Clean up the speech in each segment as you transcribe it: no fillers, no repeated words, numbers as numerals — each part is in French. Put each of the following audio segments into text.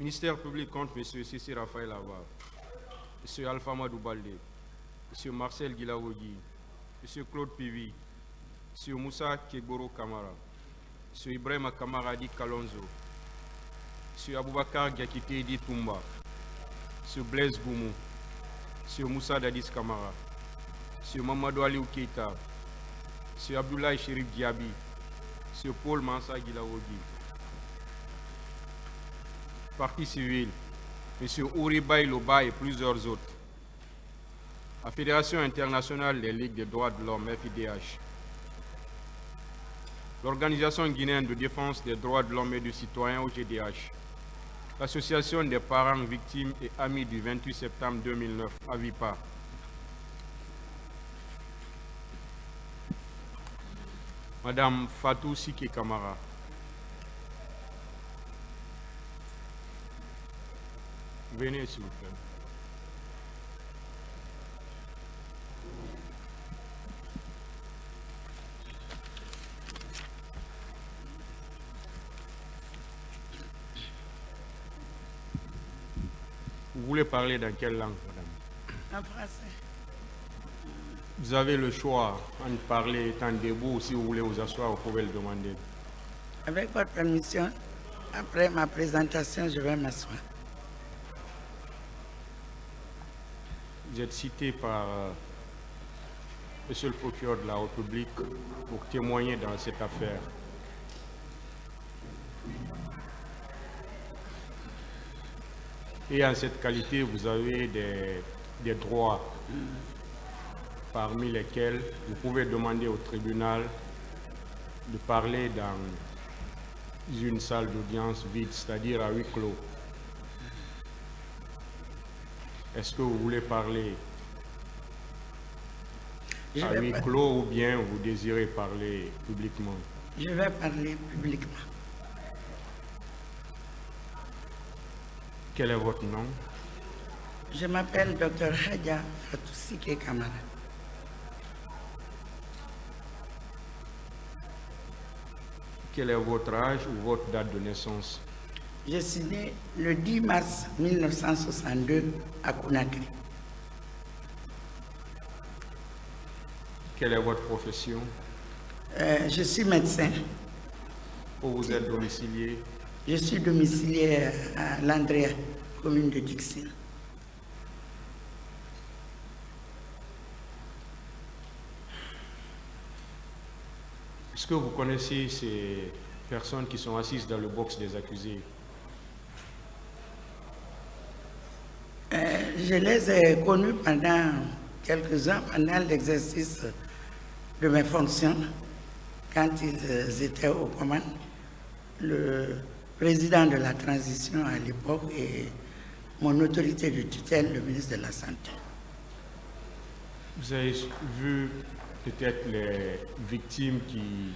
Ministère public contre M. Sissi Raphaël Ava, M. Alpha Madou Baldé, M. Marcel Guilaogi, M. Claude Pivi, M. Moussa Kegboro Kamara, M. Ibrahim Kamaradi Kalonzo, M. Aboubakar Giakité Toumba, M. Blaise Goumou, M. Moussa Dadis Kamara, M. Mamadou Aliou Keita, M. Abdoulaye Chérif Diaby, M. Paul Mansa Guilaogi. Parti civil, M. Ouribaï Loba et plusieurs autres. La Fédération internationale des ligues des droits de l'homme, FIDH. L'Organisation guinéenne de défense des droits de l'homme et du citoyen, OGDH. L'Association des parents victimes et amis du 28 septembre 2009, AVIPA. Madame Fatou Sike Kamara. Venez, s'il vous plaît. Vous voulez parler dans quelle langue, madame? En français. Vous avez le choix de parler étant debout ou si vous voulez vous asseoir, vous pouvez le demander. Avec votre permission, après ma présentation, je vais m'asseoir. Vous êtes cité par Monsieur le procureur de la République pour témoigner dans cette affaire. Et en cette qualité, vous avez des droits, parmi lesquels vous pouvez demander au tribunal de parler dans une salle d'audience vide, c'est-à-dire à huis clos. Est-ce que vous voulez parler à huis clos ou bien vous désirez parler publiquement? Je vais parler publiquement. Quel est votre nom? Je m'appelle Dr Hadja Fatou Sike Kamara. Quel est votre âge ou votre date de naissance? Je suis né le 10 mars 1962 à Conakry. Quelle est votre profession? Je suis médecin. Où vous êtes domicilié? Je suis domicilié à Landria, commune de Dixine. Est-ce que vous connaissez ces personnes qui sont assises dans le box des accusés? Je les ai connus pendant quelques ans, pendant l'exercice de mes fonctions, quand ils étaient aux commandes. Le président de la transition à l'époque et mon autorité de tutelle, le ministre de la Santé. Vous avez vu peut-être les victimes qui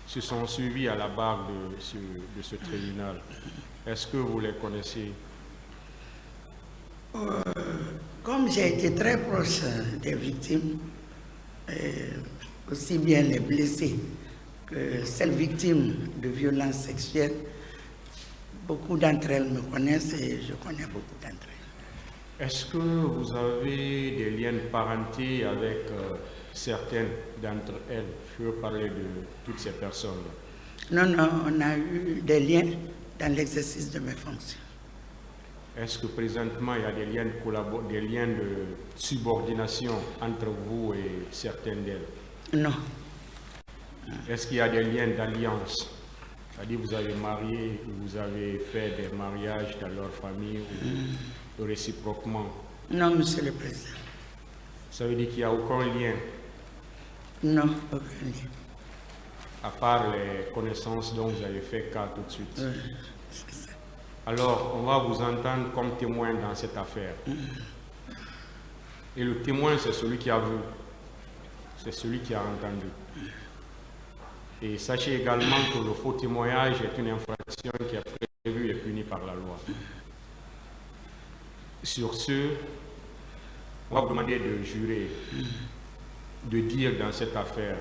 se sont suivies à la barre de ce tribunal. Est-ce que vous les connaissez? Comme j'ai été très proche des victimes, aussi bien les blessés que celles victimes de violences sexuelles, beaucoup d'entre elles me connaissent et je connais beaucoup d'entre elles. Est-ce que vous avez des liens de parenté avec certaines d'entre elles? Je veux parler de toutes ces personnes. Non, non, on a eu des liens dans l'exercice de mes fonctions. Est-ce que présentement il y a des liens de subordination entre vous et certaines d'elles? Non. Est-ce qu'il y a des liens d'alliance? C'est-à-dire vous avez marié, vous avez fait des mariages dans leur famille ou réciproquement? Non, Monsieur le Président. Ça veut dire qu'il n'y a aucun lien? Non, aucun lien. À part les connaissances dont vous avez fait cas tout de suite. Oui, c'est ça. Alors, on va vous entendre comme témoin dans cette affaire. Et le témoin, c'est celui qui a vu. C'est celui qui a entendu. Et sachez également que le faux témoignage est une infraction qui est prévue et punie par la loi. Sur ce, on va vous demander de jurer, de dire dans cette affaire,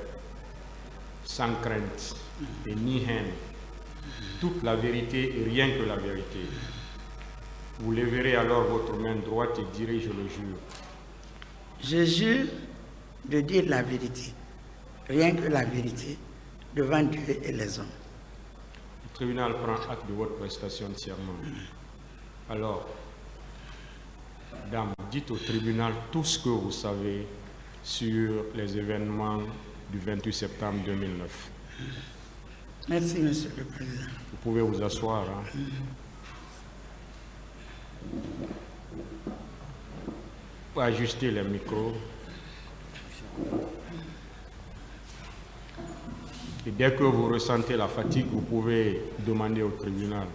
sans crainte et ni haine, toute la vérité et rien que la vérité. Vous lèverez alors votre main droite et direz, je le jure. Je jure de dire la vérité, rien que la vérité, devant Dieu et les hommes. Le tribunal prend acte de votre prestation de serment. Alors, dame, dites au tribunal tout ce que vous savez sur les événements du 28 septembre 2009. Merci, Monsieur le Président. Vous pouvez vous asseoir. Vous pouvez ajuster les micros. Et dès que vous ressentez la fatigue, vous pouvez demander au tribunal.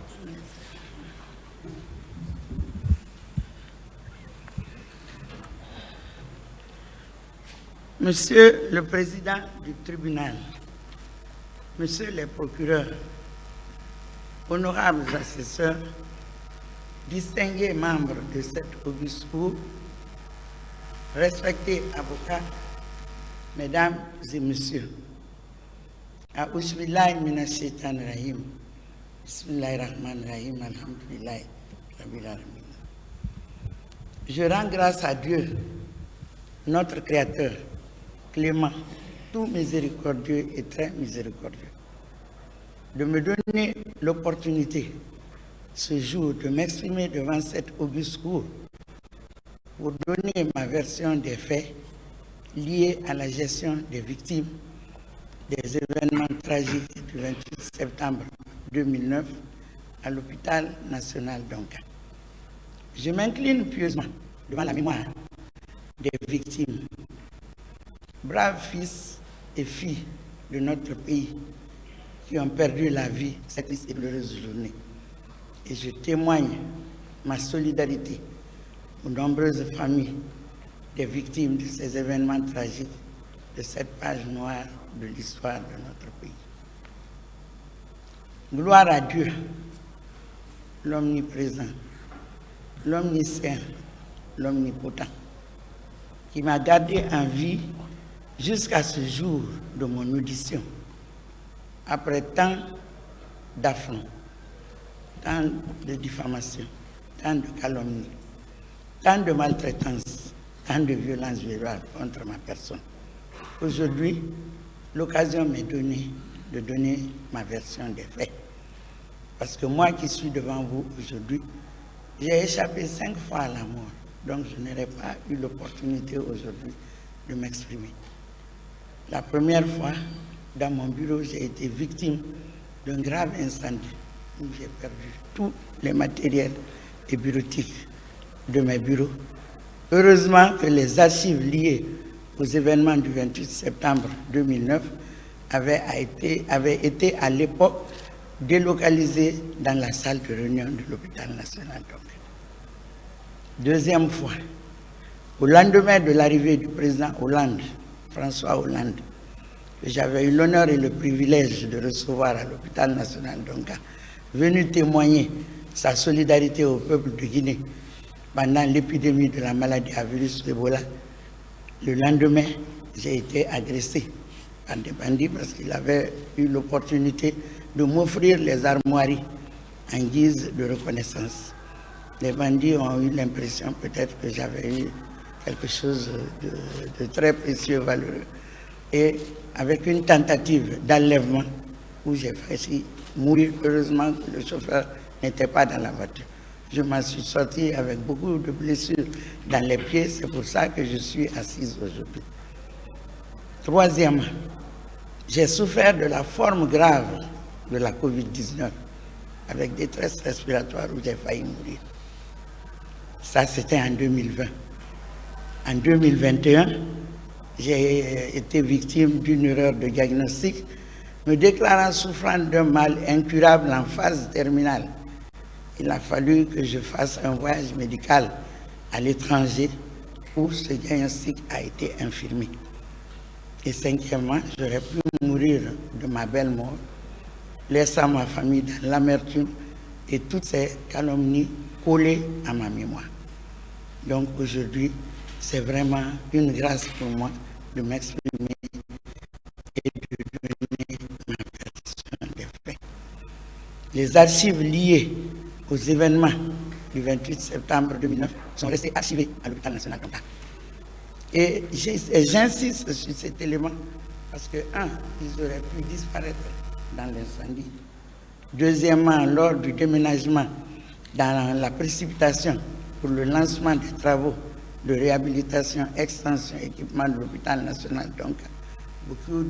Monsieur le Président du tribunal, Monsieur les procureurs, honorables assesseurs, distingués membres de cette auguste cour, respectés avocats, mesdames et messieurs, A'udhu-billahi minash-shaytanir-rajim. Bismillahir-rahmanir-rahim. Alhamdulillahi rabbil alamin. Je rends grâce à Dieu, notre Créateur, clément, tout miséricordieux et très miséricordieux, de me donner l'opportunité ce jour de m'exprimer devant cette auguste cour pour donner ma version des faits liés à la gestion des victimes des événements tragiques du 28 septembre 2009 à l'hôpital national d'Onka. Je m'incline pieusement devant la mémoire des victimes, braves fils et filles de notre pays qui ont perdu la vie cette triste et douloureuse journée. Et je témoigne ma solidarité aux nombreuses familles des victimes de ces événements tragiques, de cette page noire de l'histoire de notre pays. Gloire à Dieu, l'omniprésent, l'omniscient, l'omnipotent, qui m'a gardé en vie jusqu'à ce jour de mon audition, après tant d'affronts, tant de diffamations, tant de calomnies, tant de maltraitances, tant de violences verbales contre ma personne. Aujourd'hui, l'occasion m'est donnée de donner ma version des faits. Parce que moi qui suis devant vous aujourd'hui, j'ai échappé 5 fois à la mort. Donc je n'aurais pas eu l'opportunité aujourd'hui de m'exprimer. La première fois, dans mon bureau, j'ai été victime d'un grave incendie où j'ai perdu tous les matériels et bureautiques de mes bureaux. Heureusement que les archives liées aux événements du 28 septembre 2009 avaient été à l'époque délocalisées dans la salle de réunion de l'hôpital national. Deuxième fois, au lendemain de l'arrivée du président Hollande, François Hollande, que j'avais eu l'honneur et le privilège de recevoir à l'hôpital national d'Onka, venu témoigner sa solidarité au peuple de Guinée pendant l'épidémie de la maladie à virus Ebola. Le lendemain, j'ai été agressé par des bandits parce qu'il avait eu l'opportunité de m'offrir les armoiries en guise de reconnaissance. Les bandits ont eu l'impression peut-être que j'avais eu quelque chose de très précieux, valeureux. Et avec une tentative d'enlèvement où j'ai failli mourir, heureusement que le chauffeur n'était pas dans la voiture. Je m'en suis sorti avec beaucoup de blessures dans les pieds, c'est pour ça que je suis assise aujourd'hui. Troisièmement, j'ai souffert de la forme grave de la COVID-19 avec détresse respiratoire où j'ai failli mourir. Ça, c'était en 2020. En 2021, j'ai été victime d'une erreur de diagnostic, me déclarant souffrant d'un mal incurable en phase terminale. Il a fallu que je fasse un voyage médical à l'étranger où ce diagnostic a été infirmé. Et cinquièmement, j'aurais pu mourir de ma belle mort, laissant ma famille dans l'amertume et toutes ces calomnies collées à ma mémoire. Donc aujourd'hui, c'est vraiment une grâce pour moi de m'exprimer et de donner ma version des faits. Les archives liées aux événements du 28 septembre 2009 sont restés archivés à l'hôpital national d'Onka. Et j'insiste sur cet élément parce que, un, ils auraient pu disparaître dans l'incendie. Deuxièmement, lors du déménagement, dans la précipitation pour le lancement des travaux de réhabilitation, extension, équipement de l'hôpital national d'Onka, beaucoup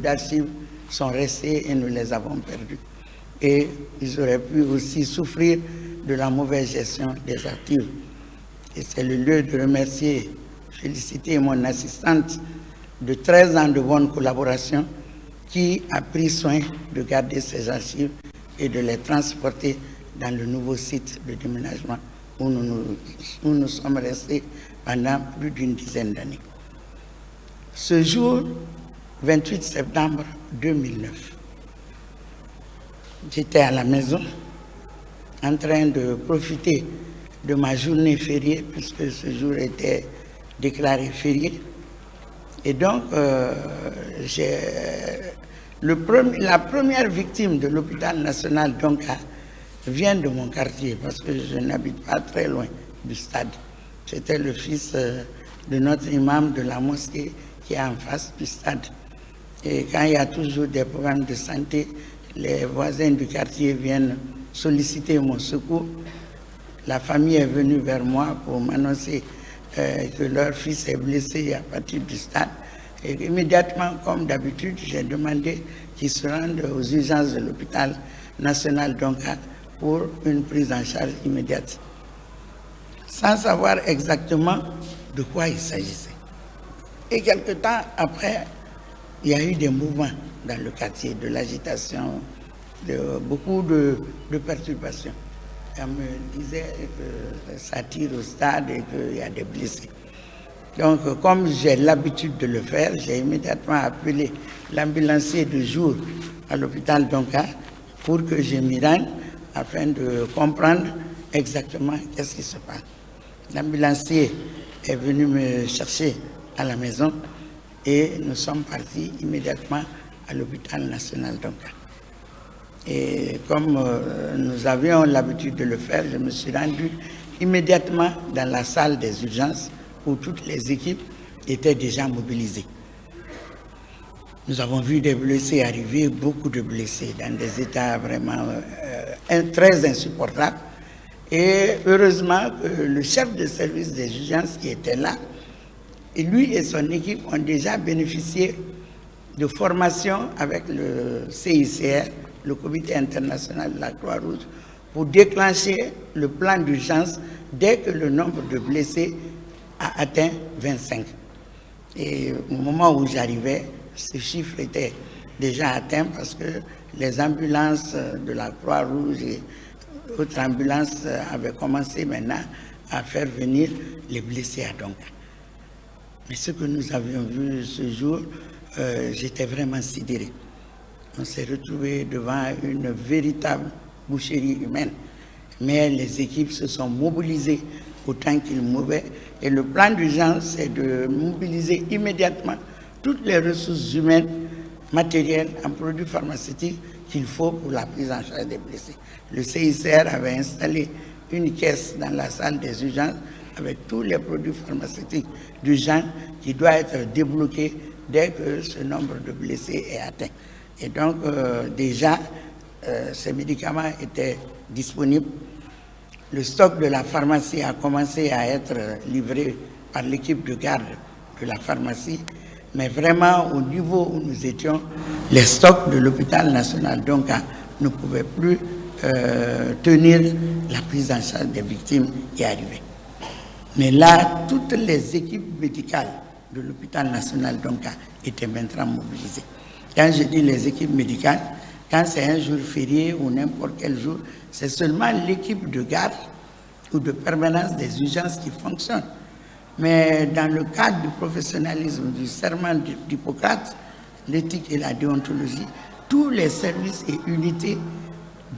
d'archives sont restées et nous les avons perdues. Et ils auraient pu aussi souffrir de la mauvaise gestion des archives. Et c'est le lieu de remercier, féliciter mon assistante de 13 ans de bonne collaboration qui a pris soin de garder ces archives et de les transporter dans le nouveau site de déménagement où nous sommes restés pendant plus d'une dizaine d'années. Ce jour, 28 septembre 2009, j'étais à la maison en train de profiter de ma journée fériée puisque ce jour était déclaré férié. Et donc, la première victime de l'hôpital national d'Onka vient de mon quartier parce que je n'habite pas très loin du stade. C'était le fils de notre imam de la mosquée qui est en face du stade. Et quand il y a toujours des problèmes de santé, les voisins du quartier viennent solliciter mon secours. La famille est venue vers moi pour m'annoncer que leur fils est blessé à partir du stade. Et immédiatement, comme d'habitude, j'ai demandé qu'ils se rendent aux urgences de l'hôpital national d'Onka pour une prise en charge immédiate, sans savoir exactement de quoi il s'agissait. Et quelque temps après, il y a eu des mouvements dans le quartier, de l'agitation, beaucoup de perturbations. On me disait que ça tire au stade et qu'il y a des blessés. Donc, comme j'ai l'habitude de le faire, j'ai immédiatement appelé l'ambulancier de jour à l'hôpital d'Onka pour que je m'y rende afin de comprendre exactement qu'est-ce qui se passe. L'ambulancier est venu me chercher à la maison et nous sommes partis immédiatement à l'hôpital national d'Onka. Et comme nous avions l'habitude de le faire, je me suis rendu immédiatement dans la salle des urgences où toutes les équipes étaient déjà mobilisées. Nous avons vu des blessés arriver, beaucoup de blessés dans des états vraiment très insupportables. Et heureusement que le chef de service des urgences qui était là, et lui et son équipe ont déjà bénéficié de formation avec le CICR, le Comité international de la Croix-Rouge, pour déclencher le plan d'urgence dès que le nombre de blessés a atteint 25. Et au moment où j'arrivais, ce chiffre était déjà atteint parce que les ambulances de la Croix-Rouge et autres ambulances avaient commencé maintenant à faire venir les blessés à Donka. Mais ce que nous avions vu ce jour, j'étais vraiment sidéré. On s'est retrouvé devant une véritable boucherie humaine. Mais les équipes se sont mobilisées autant qu'ils pouvaient. Et le plan d'urgence, c'est de mobiliser immédiatement toutes les ressources humaines, matérielles, en produits pharmaceutiques qu'il faut pour la prise en charge des blessés. Le CICR avait installé une caisse dans la salle des urgences avec tous les produits pharmaceutiques d'urgence qui doit être débloqué dès que ce nombre de blessés est atteint. Et donc, déjà, ces médicaments étaient disponibles. Le stock de la pharmacie a commencé à être livré par l'équipe de garde de la pharmacie. Mais vraiment, au niveau où nous étions, les stocks de l'hôpital national d'Onka ne pouvaient plus tenir la prise en charge des victimes qui arrivaient. Mais là, toutes les équipes médicales de l'hôpital national d'Onka étaient maintenant mobilisées. Quand je dis les équipes médicales, quand c'est un jour férié ou n'importe quel jour, c'est seulement l'équipe de garde ou de permanence des urgences qui fonctionne. Mais dans le cadre du professionnalisme, du serment d'Hippocrate, l'éthique et la déontologie, tous les services et unités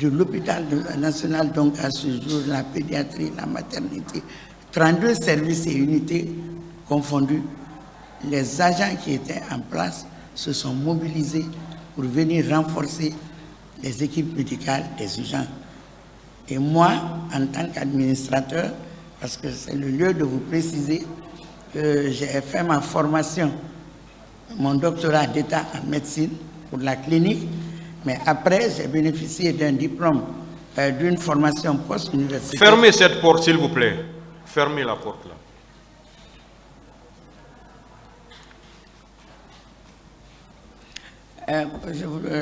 de l'hôpital national, donc à ce jour, la pédiatrie, la maternité, 32 services et unités confondus, les agents qui étaient en place se sont mobilisés pour venir renforcer les équipes médicales des urgences. Et moi, en tant qu'administrateur, parce que c'est le lieu de vous préciser que j'ai fait ma formation, mon doctorat d'état en médecine pour la clinique, mais après, j'ai bénéficié d'un diplôme, d'une formation post-universitaire. Fermez cette porte, s'il vous plaît. Fermez la porte là.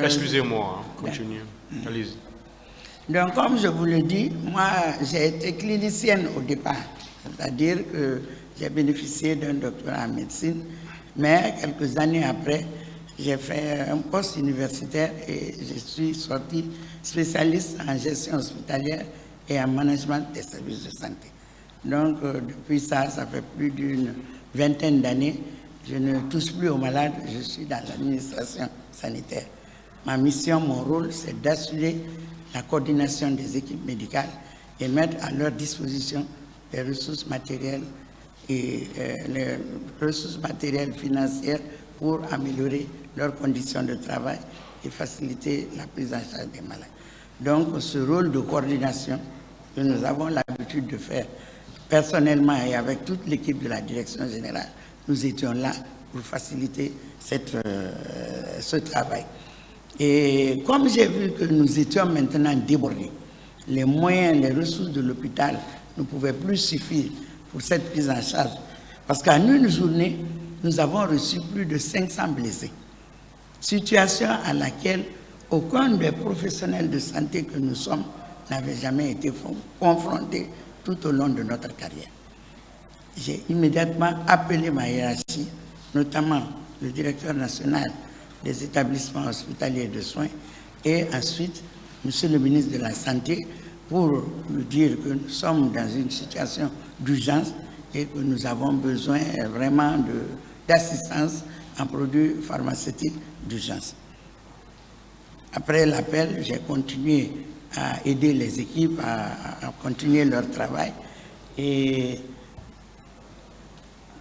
Excusez-moi, continuez. Allez-y. Donc, comme je vous le dis, moi, j'ai été clinicienne au départ, c'est-à-dire que j'ai bénéficié d'un doctorat en médecine, mais quelques années après, j'ai fait un poste universitaire et je suis sorti spécialiste en gestion hospitalière et en management des services de santé. Donc, depuis ça fait plus d'une vingtaine d'années, je ne touche plus aux malades, je suis dans l'administration sanitaire. Ma mission, mon rôle, c'est d'assurer la coordination des équipes médicales et mettre à leur disposition les ressources matérielles et les ressources matérielles financières pour améliorer leurs conditions de travail et faciliter la prise en charge des malades. Donc, ce rôle de coordination que nous avons l'habitude de faire personnellement et avec toute l'équipe de la direction générale, nous étions là pour faciliter ce travail. Et comme j'ai vu que nous étions maintenant débordés, les moyens, les ressources de l'hôpital ne pouvaient plus suffire pour cette prise en charge. Parce qu'en une journée, nous avons reçu plus de 500 blessés. Situation à laquelle aucun des professionnels de santé que nous sommes n'avait jamais été confronté tout au long de notre carrière. J'ai immédiatement appelé ma hiérarchie, notamment le directeur national des établissements hospitaliers de soins et ensuite monsieur le ministre de la Santé pour lui dire que nous sommes dans une situation d'urgence et que nous avons besoin vraiment d'assistance en produits pharmaceutiques d'urgence. Après l'appel, j'ai continué à aider les équipes à continuer leur travail et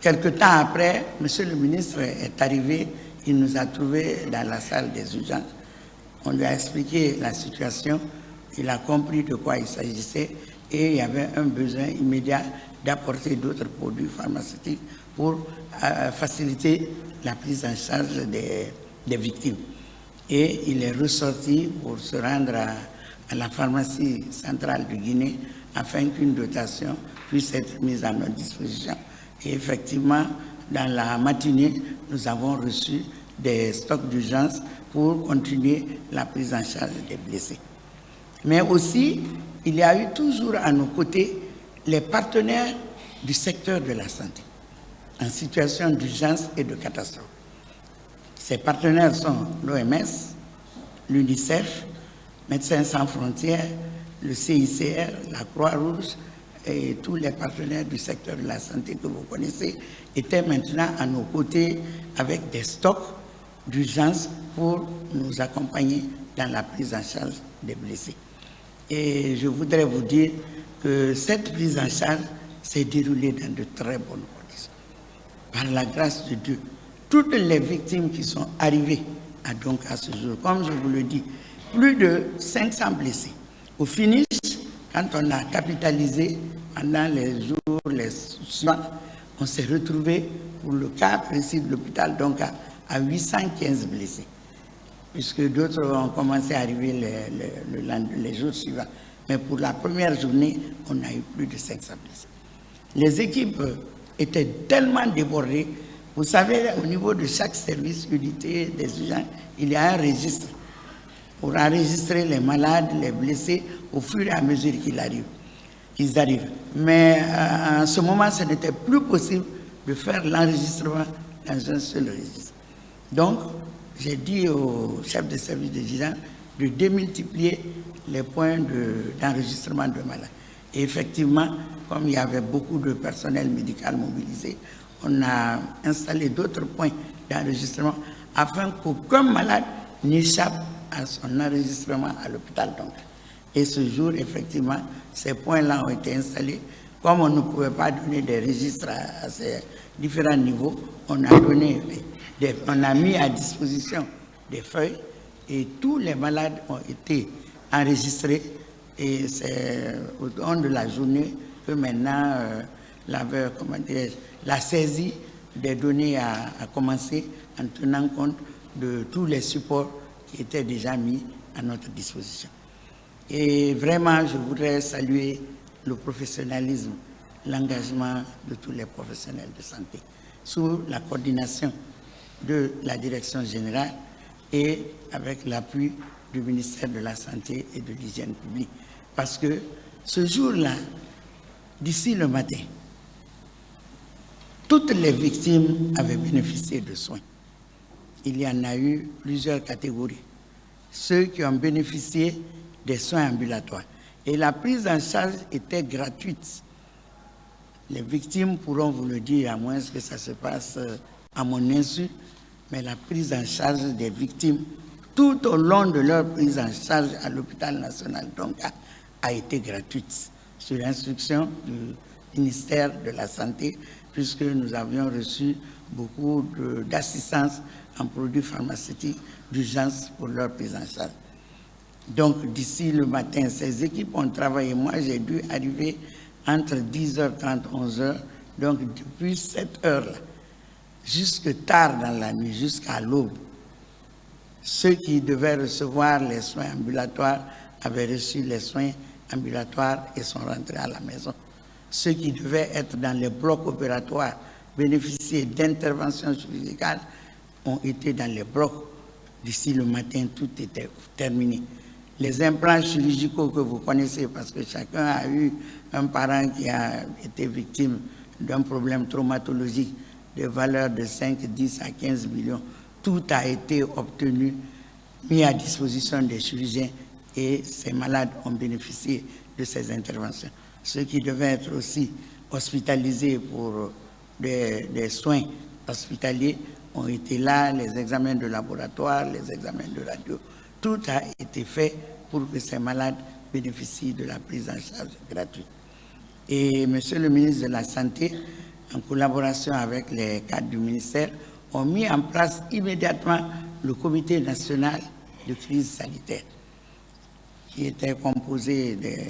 quelque temps après, monsieur le ministre est arrivé. Il nous a trouvés dans la salle des urgences. On lui a expliqué la situation. Il a compris de quoi il s'agissait et il y avait un besoin immédiat d'apporter d'autres produits pharmaceutiques pour faciliter la prise en charge des victimes. Et il est ressorti pour se rendre à la pharmacie centrale de Guinée afin qu'une dotation puisse être mise à notre disposition. Et effectivement, dans la matinée, nous avons reçu des stocks d'urgence pour continuer la prise en charge des blessés. Mais aussi, il y a eu toujours à nos côtés les partenaires du secteur de la santé en situation d'urgence et de catastrophe. Ces partenaires sont l'OMS, l'UNICEF, Médecins sans frontières, le CICR, la Croix-Rouge, et tous les partenaires du secteur de la santé que vous connaissez étaient maintenant à nos côtés avec des stocks d'urgence pour nous accompagner dans la prise en charge des blessés. Et je voudrais vous dire que cette prise en charge s'est déroulée dans de très bonnes conditions. Par la grâce de Dieu, toutes les victimes qui sont arrivées à ce jour, comme je vous le dis, plus de 500 blessés. Au finish, quand on a capitalisé pendant les jours, les soins, on s'est retrouvé pour le cas précis de l'hôpital donc à 815 blessés, puisque d'autres ont commencé à arriver les jours suivants. Mais pour la première journée, on a eu plus de 500 blessés. Les équipes étaient tellement débordées. Vous savez, au niveau de chaque service, unité des urgences, il y a un registre pour enregistrer les malades, les blessés, au fur et à mesure qu'ils arrivent. Mais en ce moment, ce n'était plus possible de faire l'enregistrement dans un seul registre. Donc, j'ai dit au chef de service de urgence de démultiplier les points d'enregistrement de malades. Et effectivement, comme il y avait beaucoup de personnel médical mobilisé, on a installé d'autres points d'enregistrement afin qu'aucun malade n'échappe à son enregistrement à l'hôpital. Et ce jour, effectivement, ces points-là ont été installés. Comme on ne pouvait pas donner des registres à ces différents niveaux, on a mis à disposition des feuilles et tous les malades ont été enregistrés Et c'est au long de la journée que maintenant la saisie des données a commencé en tenant compte de tous les supports qui étaient déjà mis à notre disposition. Et vraiment, je voudrais saluer le professionnalisme, l'engagement de tous les professionnels de santé, sous la coordination de la direction générale et avec l'appui du ministère de la Santé et de l'Hygiène publique. Parce que ce jour-là, d'ici le matin, toutes les victimes avaient bénéficié de soins. Il y en a eu plusieurs catégories. Ceux qui ont bénéficié des soins ambulatoires. Et la prise en charge était gratuite. Les victimes pourront vous le dire, à moins que ça se passe à mon insu, mais la prise en charge des victimes, tout au long de leur prise en charge à l'hôpital national donc a été gratuite, sur l'instruction du ministère de la Santé, puisque nous avions reçu beaucoup d'assistance en produits pharmaceutiques d'urgence pour leur prise en charge. Donc, d'ici le matin, ces équipes ont travaillé. Moi, j'ai dû arriver entre 10h30 et 11h, donc depuis cette heure-là, jusque tard dans la nuit, jusqu'à l'aube. Ceux qui devaient recevoir les soins ambulatoires avaient reçu les soins ambulatoires et sont rentrés à la maison. Ceux qui devaient être dans les blocs opératoires, bénéficier d'interventions chirurgicales, ont été dans les blocs. D'ici le matin, tout était terminé. Les implants chirurgicaux que vous connaissez, parce que chacun a eu un parent qui a été victime d'un problème traumatologique de valeur de 5, 10 à 15 millions, tout a été obtenu, mis à disposition des chirurgiens et ces malades ont bénéficié de ces interventions. Ceux qui devaient être aussi hospitalisés pour des soins hospitaliers ont été là, les examens de laboratoire, les examens de radio, tout a été fait pour que ces malades bénéficient de la prise en charge gratuite. Et Monsieur le ministre de la Santé, en collaboration avec les cadres du ministère, ont mis en place immédiatement le comité national de crise sanitaire, qui était composé des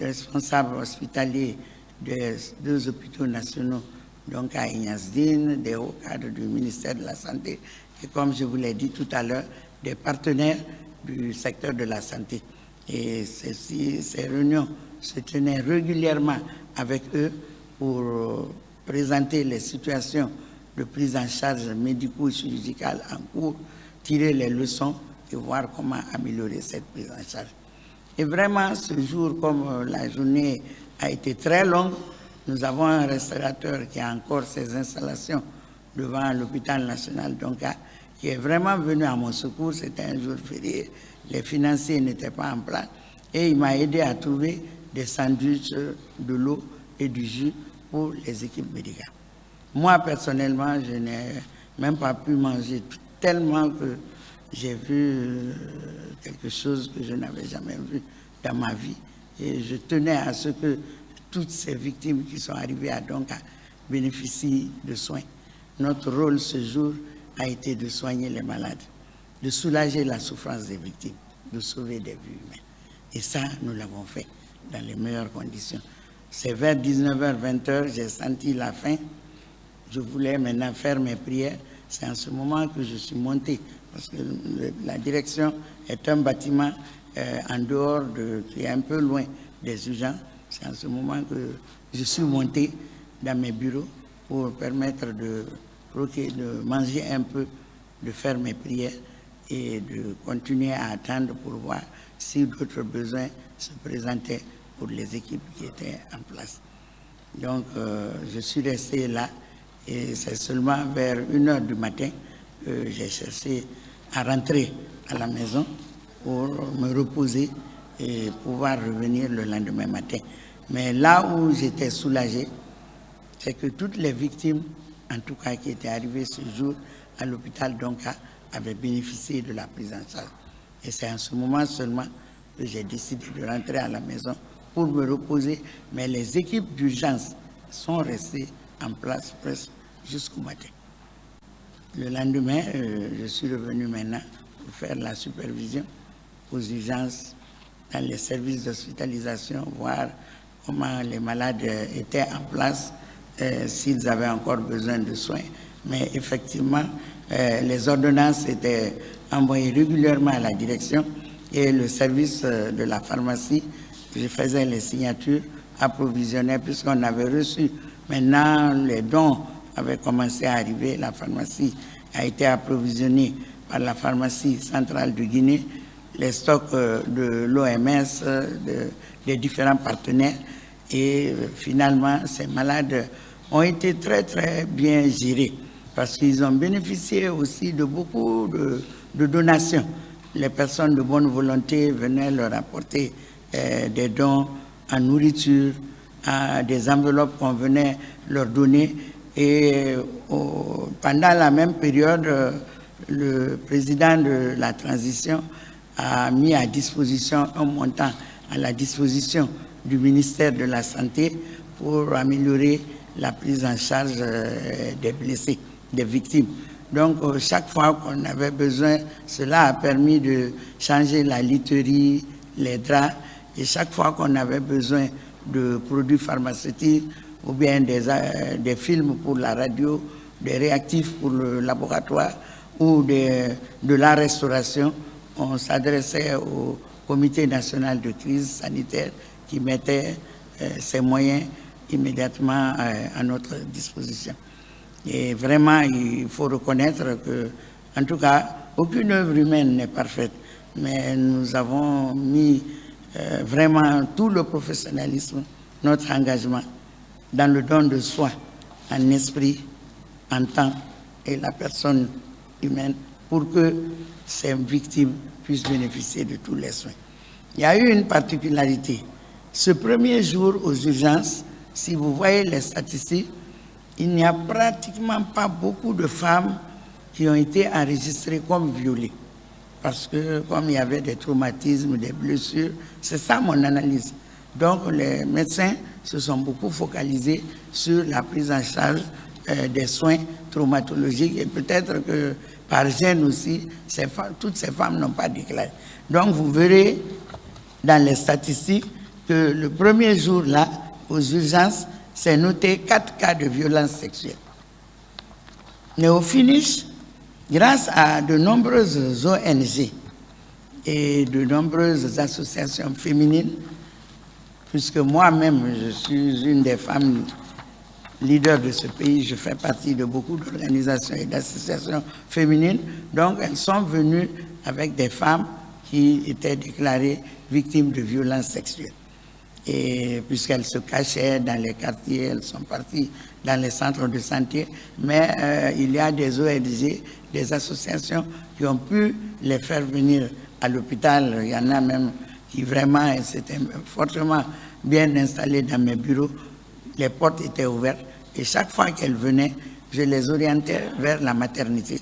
responsables hospitaliers des 2 hôpitaux nationaux, donc à Ignasdine, des hauts cadres du ministère de la Santé, et comme je vous l'ai dit tout à l'heure, des partenaires du secteur de la santé. Et ces réunions se tenaient régulièrement avec eux pour présenter les situations de prise en charge médico-chirurgicale en cours, tirer les leçons et voir comment améliorer cette prise en charge. Et vraiment, ce jour, comme la journée a été très longue, nous avons un restaurateur qui a encore ses installations devant l'hôpital national d'Onka, qui est vraiment venu à mon secours. C'était un jour férié, les financiers n'étaient pas en place, et il m'a aidé à trouver des sandwichs, de l'eau et du jus pour les équipes médicales. Moi, personnellement, je n'ai même pas pu manger tellement que j'ai vu quelque chose que je n'avais jamais vu dans ma vie. Et je tenais à ce que toutes ces victimes qui sont arrivées à Donka bénéficient de soins. Notre rôle ce jour a été de soigner les malades, de soulager la souffrance des victimes, de sauver des vies humaines. Et ça, nous l'avons fait dans les meilleures conditions. C'est vers 19h, 20h, j'ai senti la faim. Je voulais maintenant faire mes prières. C'est en ce moment que je suis monté, parce que la direction est un bâtiment en dehors, qui est un peu loin des urgences. C'est en ce moment que je suis monté dans mes bureaux pour permettre de manger un peu, de faire mes prières et de continuer à attendre pour voir si d'autres besoins se présentaient pour les équipes qui étaient en place. Donc, je suis resté là et c'est seulement vers 1h du matin que j'ai cherché à rentrer à la maison pour me reposer et pouvoir revenir le lendemain matin. Mais là où j'étais soulagé, c'est que toutes les victimes, en tout cas qui étaient arrivées ce jour à l'hôpital d'Onka, avaient bénéficié de la prise en charge. Et c'est en ce moment seulement que j'ai décidé de rentrer à la maison pour me reposer. Mais les équipes d'urgence sont restées en place presque jusqu'au matin. Le lendemain, je suis revenu maintenant pour faire la supervision aux urgences dans les services d'hospitalisation, voir comment les malades étaient en place, s'ils avaient encore besoin de soins. Mais effectivement, les ordonnances étaient envoyées régulièrement à la direction et le service de la pharmacie, je faisais les signatures, approvisionnait, puisqu'on avait reçu. Maintenant, les dons avaient commencé à arriver. La pharmacie a été approvisionnée par la pharmacie centrale de Guinée, les stocks de l'OMS, des différents partenaires. Et finalement, ces malades ont été très, très bien gérés parce qu'ils ont bénéficié aussi de beaucoup de donations. Les personnes de bonne volonté venaient leur apporter des dons en nourriture, des enveloppes qu'on venait leur donner. Et pendant la même période, le président de la transition a mis à disposition un montant à la disposition du ministère de la Santé pour améliorer la prise en charge des blessés, des victimes. Donc, chaque fois qu'on avait besoin, cela a permis de changer la literie, les draps, et chaque fois qu'on avait besoin de produits pharmaceutiques ou bien des films pour la radio, des réactifs pour le laboratoire ou de la restauration, on s'adressait au Comité national de crise sanitaire qui mettait ses moyens immédiatement à notre disposition. Et vraiment, il faut reconnaître que, en tout cas, aucune œuvre humaine n'est parfaite, mais nous avons mis vraiment tout le professionnalisme, notre engagement dans le don de soi, en esprit, en temps et la personne humaine pour que ces victimes puissent bénéficier de tous les soins. Il y a eu une particularité. Ce premier jour aux urgences, si vous voyez les statistiques, il n'y a pratiquement pas beaucoup de femmes qui ont été enregistrées comme violées. Parce que comme il y avait des traumatismes, des blessures, c'est ça mon analyse. Donc les médecins se sont beaucoup focalisés sur la prise en charge des soins traumatologiques et peut-être que par gêne aussi, toutes ces femmes n'ont pas déclaré. Donc vous verrez dans les statistiques que le premier jour-là, aux urgences, c'est noté 4 cas de violence sexuelle. Mais au finish, grâce à de nombreuses ONG et de nombreuses associations féminines, puisque moi-même, je suis une des femmes leaders de ce pays, je fais partie de beaucoup d'organisations et d'associations féminines, donc elles sont venues avec des femmes qui étaient déclarées victimes de violences sexuelles. Et puisqu'elles se cachaient dans les quartiers, elles sont parties dans les centres de santé, mais il y a des ONG, des associations qui ont pu les faire venir à l'hôpital. Il y en a même qui vraiment s'étaient fortement bien installées dans mes bureaux. Les portes étaient ouvertes et chaque fois qu'elles venaient, je les orientais vers la maternité,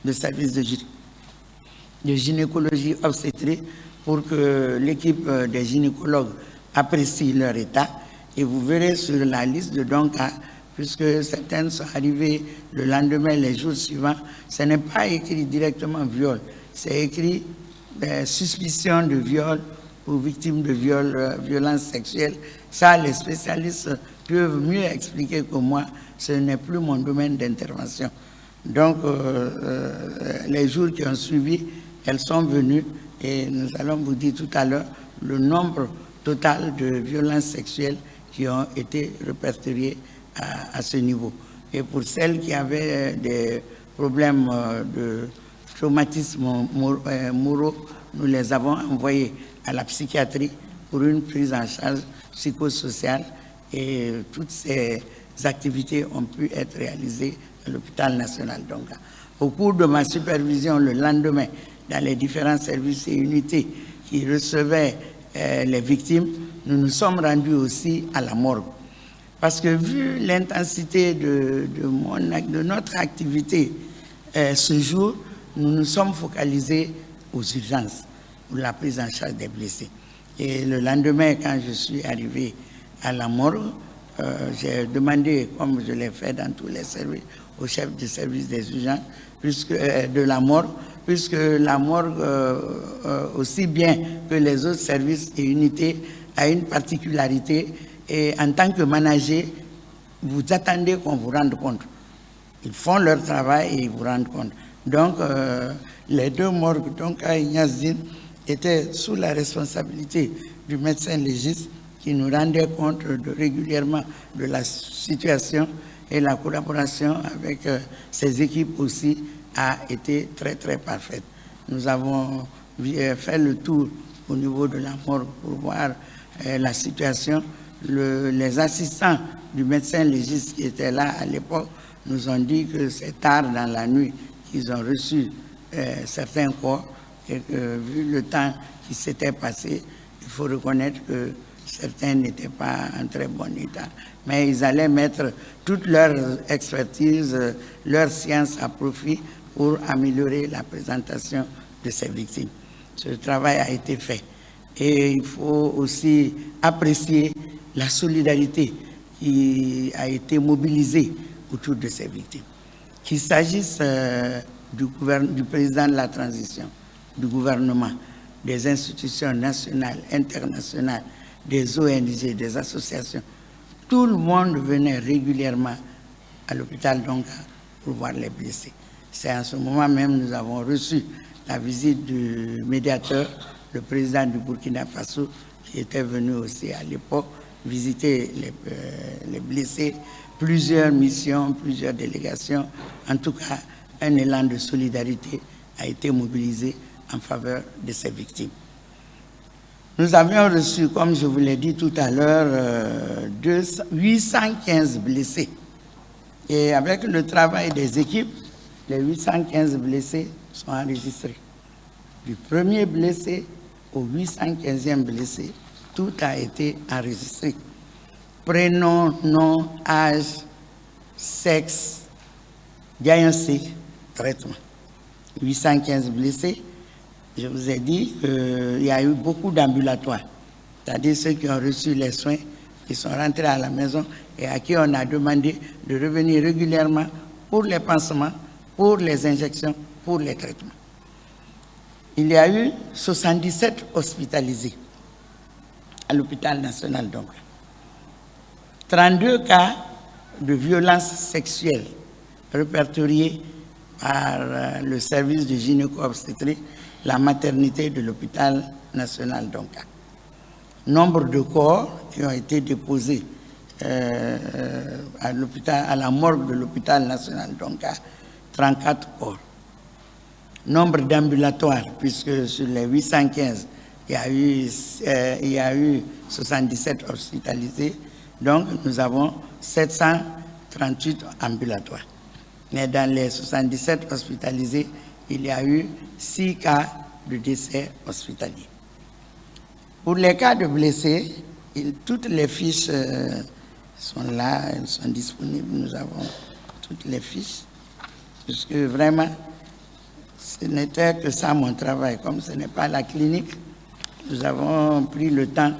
le service de gynécologie obstétrique pour que l'équipe des gynécologues apprécie leur état. Et vous verrez sur la liste de dons cas, puisque certaines sont arrivées le lendemain, les jours suivants, ce n'est pas écrit directement viol, c'est écrit suspicion de viol ou victime de viol, violence sexuelle. Ça, les spécialistes peuvent mieux expliquer que moi, ce n'est plus mon domaine d'intervention. Donc, les jours qui ont suivi, elles sont venues et nous allons vous dire tout à l'heure le nombre total de violences sexuelles qui ont été répertoriées à ce niveau. Et pour celles qui avaient des problèmes de traumatisme moraux, nous les avons envoyées à la psychiatrie pour une prise en charge psychosociale et toutes ces activités ont pu être réalisées à l'hôpital national d'Onga. Au cours de ma supervision le lendemain, dans les différents services et unités qui recevaient les victimes, nous nous sommes rendus aussi à la morgue. Parce que vu l'intensité de notre activité ce jour, nous nous sommes focalisés aux urgences, pour la prise en charge des blessés. Et le lendemain, quand je suis arrivé à la morgue, j'ai demandé, comme je l'ai fait dans tous les services, au chef du service des urgences, de la morgue, puisque la morgue, aussi bien que les autres services et unités, a une particularité. Et en tant que manager, vous attendez qu'on vous rende compte. Ils font leur travail et ils vous rendent compte. Donc, les deux morgues, donc à Ignazdine, étaient sous la responsabilité du médecin légiste qui nous rendait compte régulièrement de la situation, et la collaboration avec ses équipes aussi a été très très parfaite. Nous avons fait le tour au niveau de la morgue pour voir la situation. Les assistants du médecin légiste qui étaient là à l'époque nous ont dit que c'est tard dans la nuit qu'ils ont reçu certains corps, et que vu le temps qui s'était passé, il faut reconnaître que certains n'étaient pas en très bon état. Mais ils allaient mettre toute leur expertise, leur science à profit pour améliorer la présentation de ces victimes. Ce travail a été fait. Et il faut aussi apprécier la solidarité qui a été mobilisée autour de ces victimes. Qu'il s'agisse du président de la transition, du gouvernement, des institutions nationales, internationales, des ONG, des associations, tout le monde venait régulièrement à l'hôpital Donga pour voir les blessés. C'est en ce moment même que nous avons reçu la visite du médiateur, le président du Burkina Faso, qui était venu aussi à l'époque visiter les blessés, plusieurs missions, plusieurs délégations. En tout cas, un élan de solidarité a été mobilisé en faveur de ces victimes. Nous avions reçu, comme je vous l'ai dit tout à l'heure, 815 blessés. Et avec le travail des équipes, les 815 blessés sont enregistrés. Du premier blessé au 815e blessé, tout a été enregistré. Prénom, nom, âge, sexe, diagnostic, traitement. 815 blessés. Je vous ai dit qu'il y a eu beaucoup d'ambulatoires, c'est-à-dire ceux qui ont reçu les soins, qui sont rentrés à la maison et à qui on a demandé de revenir régulièrement pour les pansements, pour les injections, pour les traitements. Il y a eu 77 hospitalisés à l'hôpital national donc. 32 cas de violences sexuelles répertoriés par le service de gynéco-obstétrique, la maternité de l'hôpital national d'Onka. Nombre de corps qui ont été déposés à la morgue de l'hôpital national d'Onka, 34 corps. Nombre d'ambulatoires, puisque sur les 815, il y a eu 77 hospitalisés, donc nous avons 738 ambulatoires. Mais dans les 77 hospitalisés, il y a eu 6 cas de décès hospitaliers. Pour les cas de blessés, toutes les fiches sont là, elles sont disponibles, nous avons toutes les fiches, puisque vraiment, ce n'était que ça mon travail. Comme ce n'est pas la clinique, nous avons pris le temps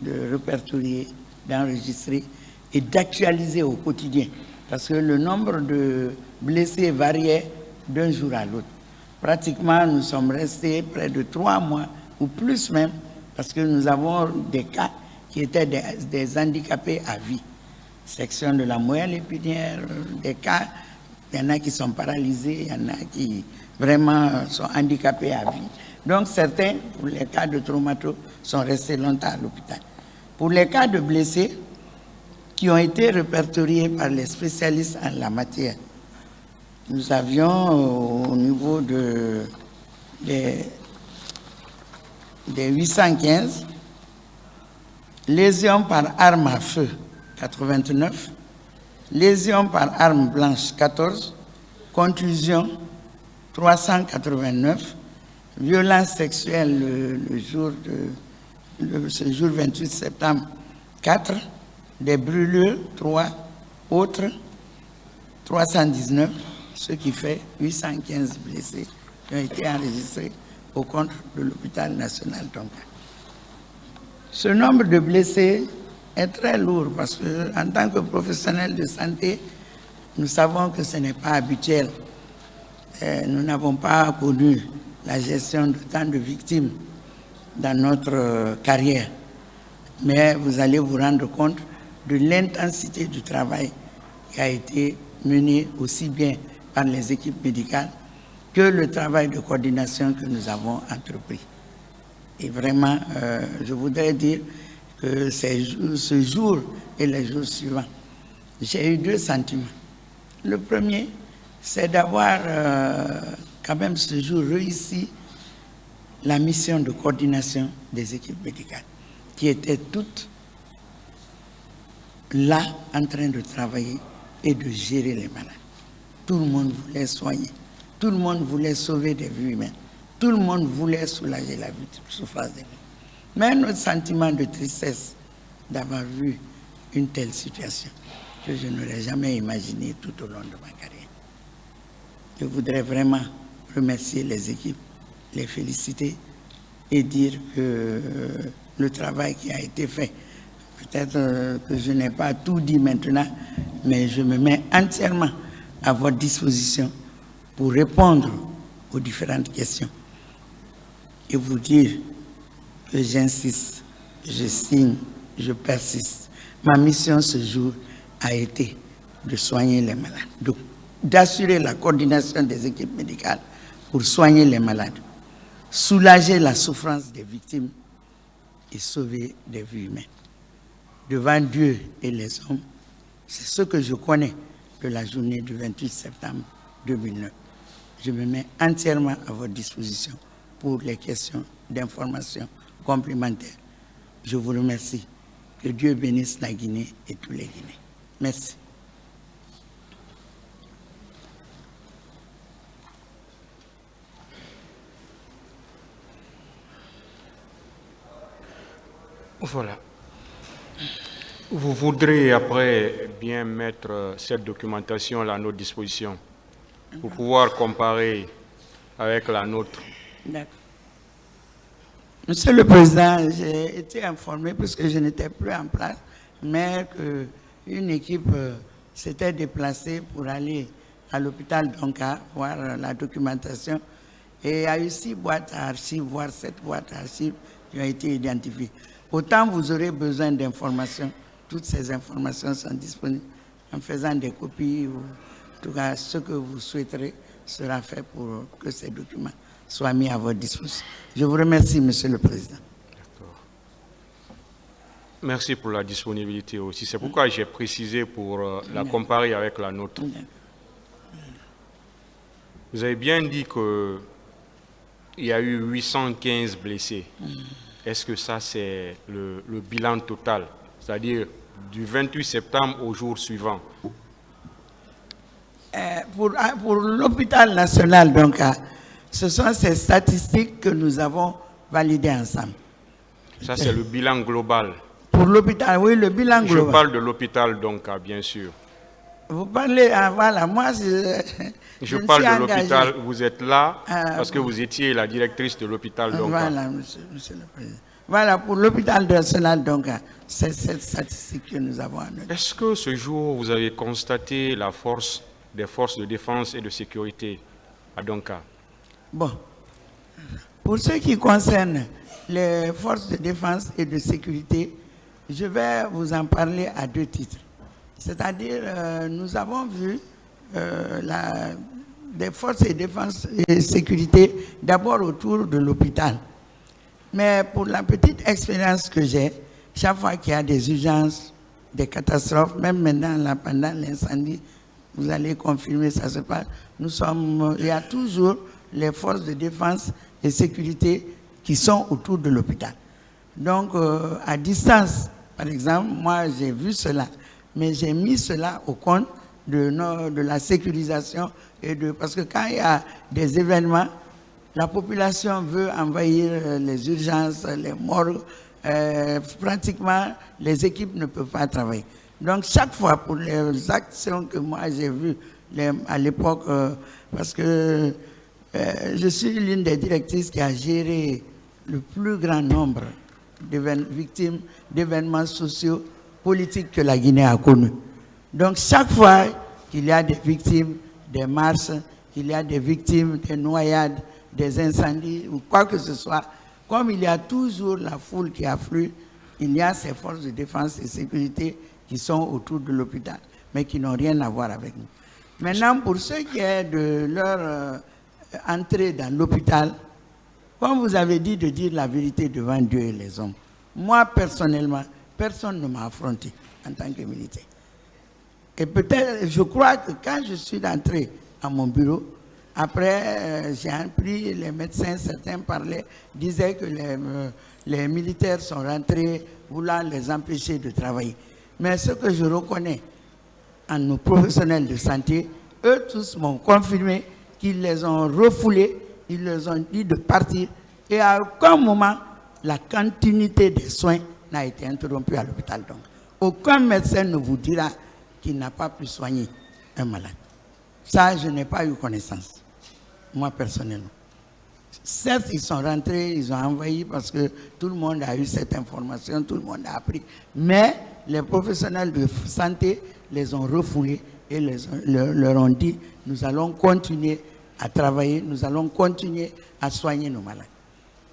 de répertorier, d'enregistrer et d'actualiser au quotidien, parce que le nombre de blessés variait d'un jour à l'autre. Pratiquement, nous sommes restés près de 3 mois, ou plus même, parce que nous avons des cas qui étaient des handicapés à vie. Section de la moelle épinière, des cas, il y en a qui sont paralysés, il y en a qui vraiment sont handicapés à vie. Donc certains, pour les cas de traumato, sont restés longtemps à l'hôpital. Pour les cas de blessés qui ont été répertoriés par les spécialistes en la matière, nous avions au niveau des 815, lésions par arme à feu, 89, lésions par arme blanche, 14, contusion, 389, violence sexuelle ce jour 28 septembre, 4, des brûlures, 3, autres, 319, ce qui fait 815 blessés qui ont été enregistrés au compte de l'hôpital national d'Onka. Ce nombre de blessés est très lourd parce qu'en tant que professionnel de santé, nous savons que ce n'est pas habituel. Nous n'avons pas connu la gestion de tant de victimes dans notre carrière. Mais vous allez vous rendre compte de l'intensité du travail qui a été mené aussi bien par les équipes médicales que le travail de coordination que nous avons entrepris. Et vraiment, je voudrais dire que ce jour et les jours suivants, j'ai eu deux sentiments. Le premier, c'est d'avoir quand même ce jour réussi la mission de coordination des équipes médicales, qui étaient toutes là en train de travailler et de gérer les malades. Tout le monde voulait soigner, tout le monde voulait sauver des vies humaines, tout le monde voulait soulager la souffrance des vies. Mais notre sentiment de tristesse d'avoir vu une telle situation que je n'aurais jamais imaginé tout au long de ma carrière. Je voudrais vraiment remercier les équipes, les féliciter et dire que le travail qui a été fait, peut-être que je n'ai pas tout dit maintenant, mais je me mets entièrement à votre disposition pour répondre aux différentes questions et vous dire que j'insiste, je signe, je persiste. Ma mission ce jour a été de soigner les malades, d'assurer la coordination des équipes médicales pour soigner les malades, soulager la souffrance des victimes et sauver des vies humaines. Devant Dieu et les hommes, c'est ce que je connais de la journée du 28 septembre 2009. Je me mets entièrement à votre disposition pour les questions d'information complémentaires. Je vous remercie. Que Dieu bénisse la Guinée et tous les Guinéens. Merci. Voilà. Vous voudrez après bien mettre cette documentation à notre disposition pour pouvoir comparer avec la nôtre. D'accord. Monsieur le Président, j'ai été informé, puisque je n'étais plus en place, mais qu'une équipe s'était déplacée pour aller à l'hôpital d'Onka voir la documentation. Et il y a eu 6 boîtes à archives, voire 7 boîtes à archives qui ont été identifiées. Autant vous aurez besoin d'informations, toutes ces informations sont disponibles en faisant des copies ou en tout cas ce que vous souhaiterez sera fait pour que ces documents soient mis à votre disposition. Je vous remercie, Monsieur le Président. D'accord. Merci pour la disponibilité aussi. C'est pourquoi j'ai précisé pour la comparer avec la nôtre. Vous avez bien dit qu'il y a eu 815 blessés. Est-ce que ça, c'est le bilan total? C'est-à-dire du 28 septembre au jour suivant? Pour l'hôpital national, donc, ce sont ces statistiques que nous avons validées ensemble. Ça, c'est le bilan global. Pour l'hôpital, oui, le bilan global. Je parle de l'hôpital, donc, bien sûr. Vous parlez, voilà, moi, je parle de l'hôpital. Vous êtes là parce que vous étiez la directrice de l'hôpital, donc. Voilà, monsieur le Président. Voilà, pour l'hôpital national, donc, c'est cette statistique que nous avons à noter. Est-ce que ce jour, vous avez constaté la force des forces de défense et de sécurité à Donka? Bon, pour ce qui concerne les forces de défense et de sécurité, je vais vous en parler à 2 titres. C'est-à-dire, nous avons vu des forces de défense et de sécurité d'abord autour de l'hôpital. Mais pour la petite expérience que j'ai, chaque fois qu'il y a des urgences, des catastrophes, même maintenant, là, pendant l'incendie, vous allez confirmer, ça se passe. Il y a toujours les forces de défense et de sécurité qui sont autour de l'hôpital. Donc, à distance, par exemple, moi, j'ai vu cela, mais j'ai mis cela au compte de la sécurisation parce que quand il y a des événements, la population veut envahir les urgences, les morgues. Pratiquement, les équipes ne peuvent pas travailler. Donc, chaque fois, pour les actions que moi j'ai vues à l'époque, parce que je suis l'une des directrices qui a géré le plus grand nombre de victimes d'événements sociaux politique que la Guinée a connue. Donc chaque fois qu'il y a des victimes des marches, qu'il y a des victimes des noyades, des incendies ou quoi que ce soit, comme il y a toujours la foule qui afflue, il y a ces forces de défense et sécurité qui sont autour de l'hôpital, mais qui n'ont rien à voir avec nous. Maintenant, pour ce qui est de leur entrée dans l'hôpital, comme vous avez dit de dire la vérité devant Dieu et les hommes, moi personnellement, personne ne m'a affronté en tant que militaire. Et peut-être, je crois que quand je suis entré à mon bureau, après j'ai appris, les médecins, certains parlaient, disaient que les militaires sont rentrés voulant les empêcher de travailler. Mais ce que je reconnais en nos professionnels de santé, eux tous m'ont confirmé qu'ils les ont refoulés, ils leur ont dit de partir. Et à aucun moment, la continuité des soins n'a été interrompue à l'hôpital. Donc, aucun médecin ne vous dira qu'il n'a pas pu soigner un malade. Ça, je n'ai pas eu connaissance, moi personnellement. Certes, ils sont rentrés, ils ont envahi parce que tout le monde a eu cette information, tout le monde a appris. Mais les professionnels de santé les ont refoulés et leur ont dit, nous allons continuer à travailler, nous allons continuer à soigner nos malades.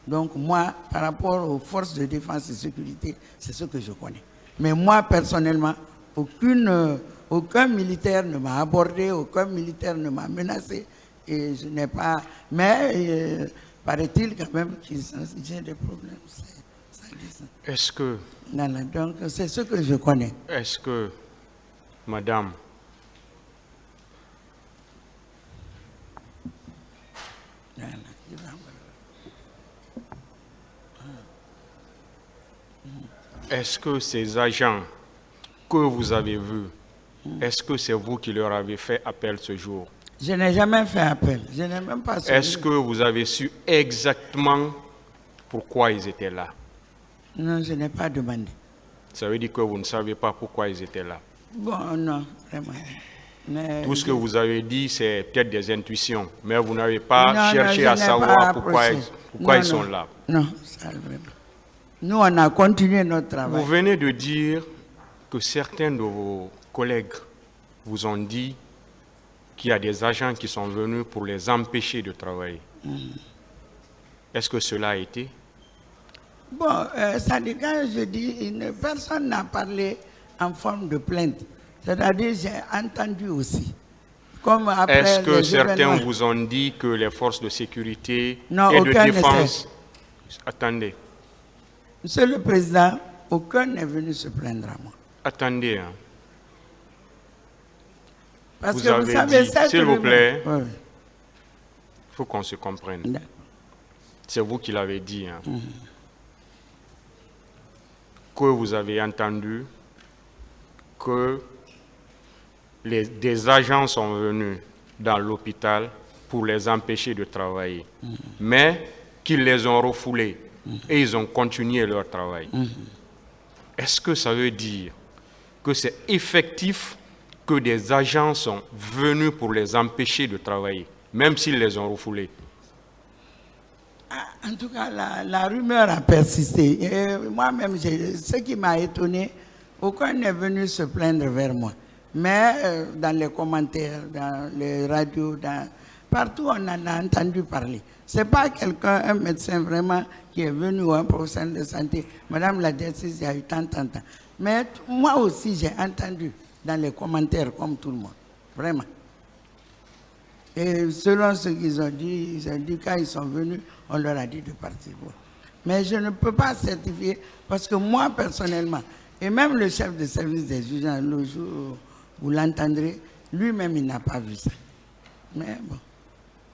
Donc moi, par rapport aux forces de défense et de sécurité, c'est ce que je connais. Mais moi, personnellement, aucun militaire ne m'a abordé, aucun militaire ne m'a menacé. Et je n'ai pas... Mais paraît-il quand même que j'ai des problèmes. Est-ce que... Voilà, donc c'est ce que je connais. Est-ce que, madame, voilà. est-ce que ces agents que vous avez vus, est-ce que c'est vous qui leur avez fait appel ce jour? Je n'ai jamais fait appel. Je n'ai même pas su. Est-ce que vous avez su exactement pourquoi ils étaient là? Non, je n'ai pas demandé. Ça veut dire que vous ne savez pas pourquoi ils étaient là. Bon, non, vraiment. Mais Tout ce que vous avez dit, c'est peut-être des intuitions, mais vous n'avez pas cherché à savoir pourquoi ils sont là. Non, ça vraiment. Nous, on a continué notre travail. Vous venez de dire que certains de vos collègues vous ont dit qu'il y a des agents qui sont venus pour les empêcher de travailler. Est-ce que cela a été? Bon, ça dit, quand je dis, personne n'a parlé en forme de plainte. C'est-à-dire, j'ai entendu aussi. Comme après est-ce que certains événements, vous ont dit que les forces de sécurité non, et de aucun défense... Attendez. Monsieur le Président, aucun n'est venu se plaindre à moi. Attendez. Hein. Parce Vous que avez vous savez, dit, s'il vous plaît, oui. il faut qu'on se comprenne. D'accord. C'est vous qui l'avez dit. Hein. Que vous avez entendu que des agents sont venus dans l'hôpital pour les empêcher de travailler, mais qu'ils les ont refoulés et ils ont continué leur travail. Est-ce que ça veut dire que c'est effectif que des agents sont venus pour les empêcher de travailler, même s'ils les ont refoulés? En tout cas, la rumeur a persisté. Et moi-même, ce qui m'a étonné, aucun n'est venu se plaindre vers moi. Mais dans les commentaires, dans les radios, partout, on en a entendu parler. Ce n'est pas quelqu'un, un médecin vraiment, qui est venu ou un professionnel de santé. Madame la directrice, il y a eu tant. Mais moi aussi, j'ai entendu dans les commentaires, comme tout le monde. Vraiment. Et selon ce qu'ils ont dit, quand ils sont venus, on leur a dit de partir. Bon. Mais je ne peux pas certifier, parce que moi, personnellement, et même le chef de service des juges, le jour où vous l'entendrez, lui-même, il n'a pas vu ça. Mais bon.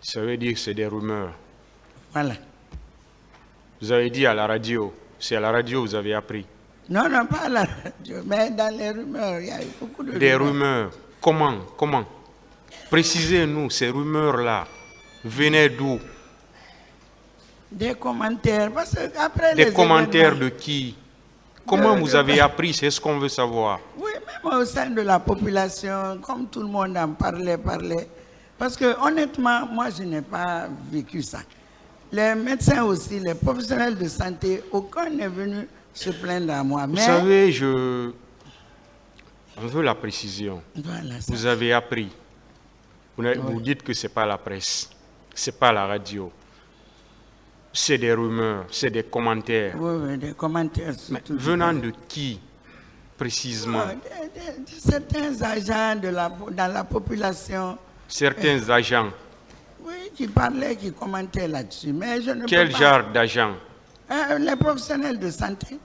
Ça veut dire que c'est des rumeurs. Voilà. Vous avez dit à la radio, c'est à la radio que vous avez appris. Non, pas à la radio, mais dans les rumeurs, il y a eu beaucoup de rumeurs. Des rumeurs. Comment? Précisez-nous, ces rumeurs-là venaient d'où? Des commentaires, parce qu'après des les commentaires événements, de qui? Comment vous avez appris? C'est ce qu'on veut savoir. Oui, même au sein de la population, comme tout le monde en parlait. Parce que honnêtement, moi, je n'ai pas vécu ça. Les médecins aussi, les professionnels de santé, aucun n'est venu se plaindre à moi. Vous savez, je On veut la précision. Voilà, ça. Vous avez appris. Vous dites que ce n'est pas la presse, ce n'est pas la radio. C'est des rumeurs, c'est des commentaires. Oui, des commentaires. Mais venant de qui, précisément? De certains agents dans la population. Certains agents. Oui, qui parlaient, qui commentaient là-dessus. Mais je ne Quel peux pas... genre d'agents? Les professionnels de santé.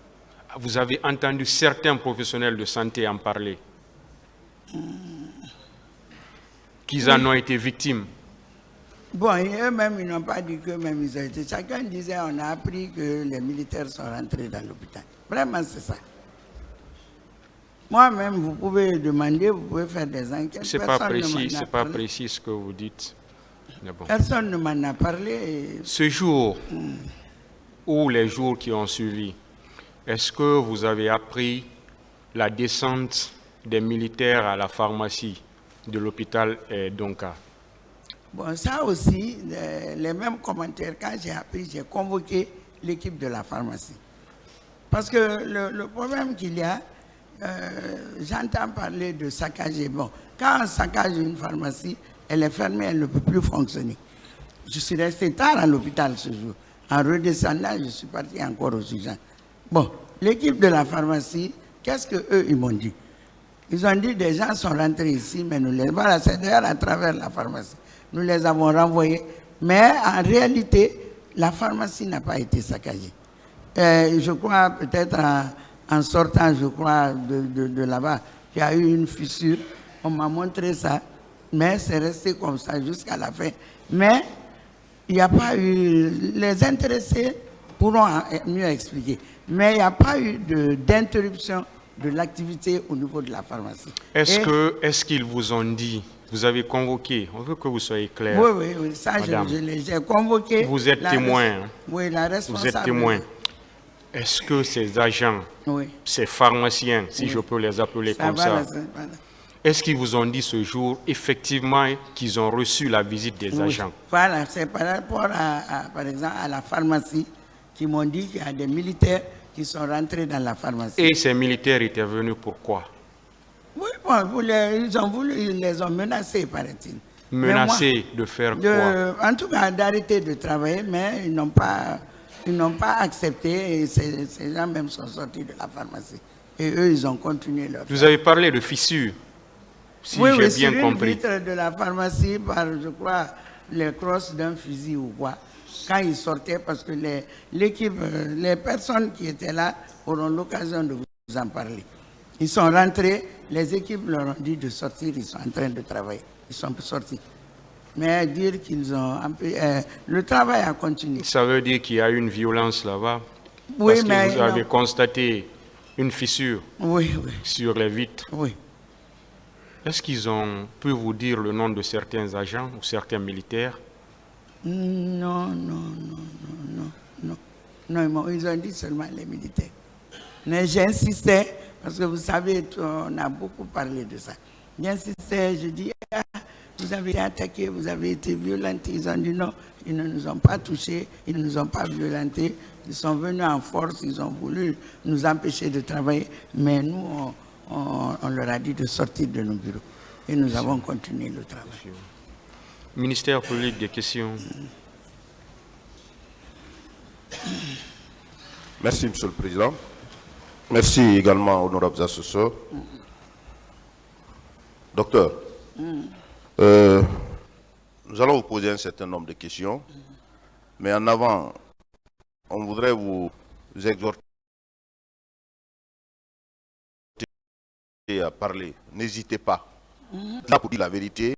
Vous avez entendu certains professionnels de santé en parler? Qu'ils en ont été victimes? Bon, eux-mêmes, ils n'ont pas dit qu'eux-mêmes, ils ont été. Chacun disait, on a appris que les militaires sont rentrés dans l'hôpital. Vraiment, c'est ça. Moi-même, vous pouvez demander, vous pouvez faire des enquêtes. C'est pas précis ce que vous dites. Mais bon. Personne ne m'en a parlé. Ce jour, ou les jours qui ont suivi, est-ce que vous avez appris la descente des militaires à la pharmacie de l'hôpital Donka? Bon, ça aussi, les mêmes commentaires, quand j'ai appris, j'ai convoqué l'équipe de la pharmacie. Parce que le problème qu'il y a, j'entends parler de saccager. Bon, quand on saccage une pharmacie, elle est fermée, elle ne peut plus fonctionner. Je suis resté tard à l'hôpital ce jour. En redescendant, je suis parti encore aux urgences. Bon, l'équipe de la pharmacie, qu'est-ce qu'eux, ils m'ont dit? Ils ont dit des gens sont rentrés ici, mais nous les... Voilà, c'est d'ailleurs à travers la pharmacie. Nous les avons renvoyés. Mais en réalité, la pharmacie n'a pas été saccagée. Je crois, peut-être en sortant, je crois, de là-bas, il y a eu une fissure. On m'a montré ça, mais c'est resté comme ça jusqu'à la fin. Mais il n'y a pas eu... Les intéressés pourront mieux expliquer. Mais il n'y a pas eu d'interruption de l'activité au niveau de la pharmacie. Est-ce qu'ils vous ont dit, vous avez convoqué, on veut que vous soyez clair. Oui, ça j'ai convoqué. Vous êtes témoin. Oui, la responsable. Vous êtes témoin. Est-ce que ces agents, ces pharmaciens, si je peux les appeler comme ça, est-ce qu'ils vous ont dit ce jour, effectivement, qu'ils ont reçu la visite des agents? Voilà, c'est par rapport par exemple, à la pharmacie, qui m'ont dit qu'il y a des militaires qui sont rentrés dans la pharmacie. Et ces militaires étaient venus pourquoi? Oui, bon, ils les ont menacés, paraît-il. Menacés de faire quoi? En tout cas, d'arrêter de travailler, mais ils n'ont pas accepté, et ces gens même sont sortis de la pharmacie. Et eux, ils ont continué leur travail. Vous avez parlé de fissures, si j'ai bien compris. Oui, sur une vitre de la pharmacie, par, je crois, les crosses d'un fusil ou quoi. Quand ils sortaient, parce que l'équipe, les personnes qui étaient là auront l'occasion de vous en parler. Ils sont rentrés, les équipes leur ont dit de sortir, ils sont en train de travailler. Ils sont sortis. Mais dire qu'ils ont... le travail a continué. Ça veut dire qu'il y a eu une violence là-bas? Oui, parce mais... que vous avez constaté une fissure sur les vitres. Oui. Est-ce qu'ils ont pu vous dire le nom de certains agents ou certains militaires? Non, ils ont dit seulement les militaires. Mais j'insistais, parce que vous savez, on a beaucoup parlé de ça. J'insistais, je dis, vous avez été attaqués, vous avez été violentés. Ils ont dit non, ils ne nous ont pas touchés, ils ne nous ont pas violentés. Ils sont venus en force, ils ont voulu nous empêcher de travailler. Mais nous, on leur a dit de sortir de nos bureaux. Et nous avons continué le travail. Ministère public des questions. Merci, Monsieur le Président. Merci également, honorables assesseurs. Docteur, nous allons vous poser un certain nombre de questions, mais en avant, on voudrait vous exhorter à parler. N'hésitez pas. Là pour dire la vérité.